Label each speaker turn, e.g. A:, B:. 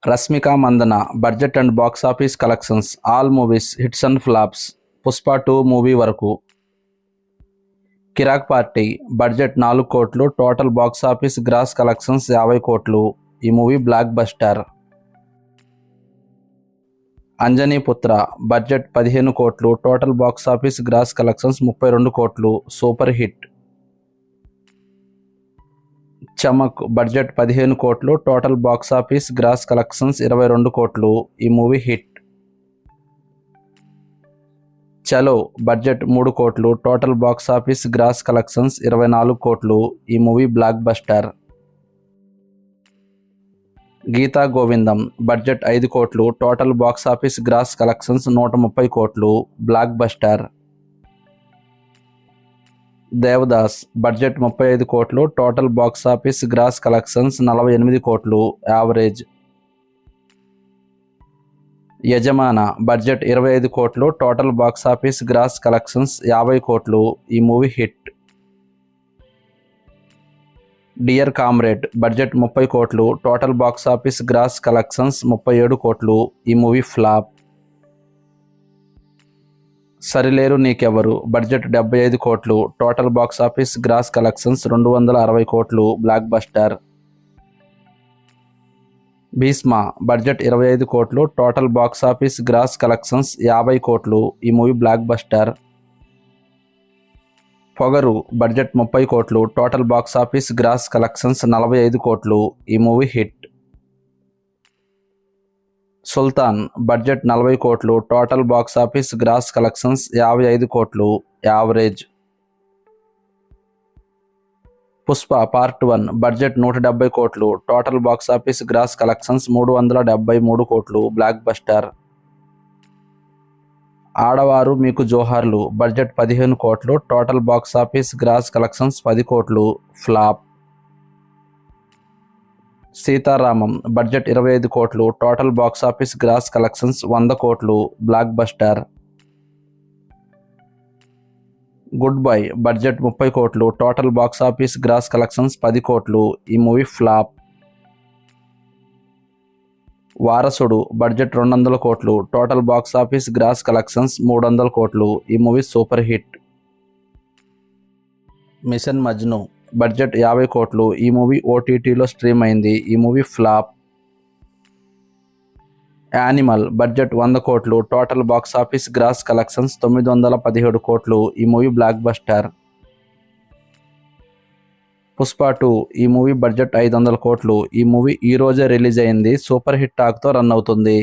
A: Rashmika Mandanna budget and box office collections, all movies hits and flops, Pushpa 2 movie వరకు. Kirik Party budget 4 కోట్లు, total box office gross collections 50 కోట్లు. ఈ movie block buster. Anjani పుత్ర budget 15 కోట్లు, total box office gross collections 32 కోట్లు, super hit. Chamak budget 15 కోట్లు, total box office gross collections 22 కోట్లు. ఈ మూవీ హిట్. చలో బడ్జెట్ 3 కోట్లు, total box office gross collections 24 కోట్లు. ఈ movie blockbuster. Geetha Govindam budget 5 కోట్లు, total box office gross collections 130 కోట్లు, బ్లాక్ బస్టర్. దేవదాస్ బడ్జెట్ 35 కోట్లు, total box office gross collections 48 కోట్లు, యావరేజ్. యజమాన బడ్జెట్ 25 కోట్లు, total box office gross collections 50 కోట్లు. ఈ movie hit. Dear Comrade budget 30 కోట్లు, total box office gross collections 37 కోట్లు. ఈ మూవీ ఫ్లాప్. సరిలేరు నీకెవరు budget 75 కోట్లు, total box office gross collections 260 కోట్లు, బ్లాక్ బస్టర్. భీష్మ బడ్జెట్ 25 కోట్లు, total box office gross collections 50 కోట్లు. ఈ movie blockbuster. Pogaru budget 30 కోట్లు, total box office gross collections 45 కోట్లు. ఈ మూవీ హిట్. సుల్తాన్ బడ్జెట్ 40 కోట్లు, total box office gross collections 55 కోట్లు, యావరేజ్. పుష్ప పార్ట్ 1 బడ్జెట్ 170 కోట్లు, total box office gross collections 373 కోట్లు, బ్లాక్ బస్టర్. ఆడవారు మీకు జోహార్లు బడ్జెట్ 15 కోట్లు, total box office gross collections 10 కోట్లు, ఫ్లాప్. సీతారామం బడ్జెట్ 25 కోట్లు, total box office gross collections 100 కోట్లు, blockbuster. Goodbye budget 30 కోట్లు, total box office gross collections 10 కోట్లు. ఈ మూవీ ఫ్లాప్. వారసుడు బడ్జెట్ 200 కోట్లు, total box office gross collections 300 కోట్లు. ఈ movie super hit. Mission Majnu budget 50 కోట్లు. ఈ మూవీ ఓటీటీలో స్ట్రీమ్ అయింది. ఈ మూవీ ఫ్లాప్. యానిమల్ బడ్జెట్ 100 కోట్లు, total box office gross collections 917 కోట్లు. ఈ మూవీ బ్లాక్ బస్టర్. పుష్ప 2 ఈ మూవీ బడ్జెట్ 500 కోట్లు. ఈ మూవీ ఈ రోజే రిలీజ్ అయింది. సూపర్ హిట్ టాక్తో రన్ అవుతుంది.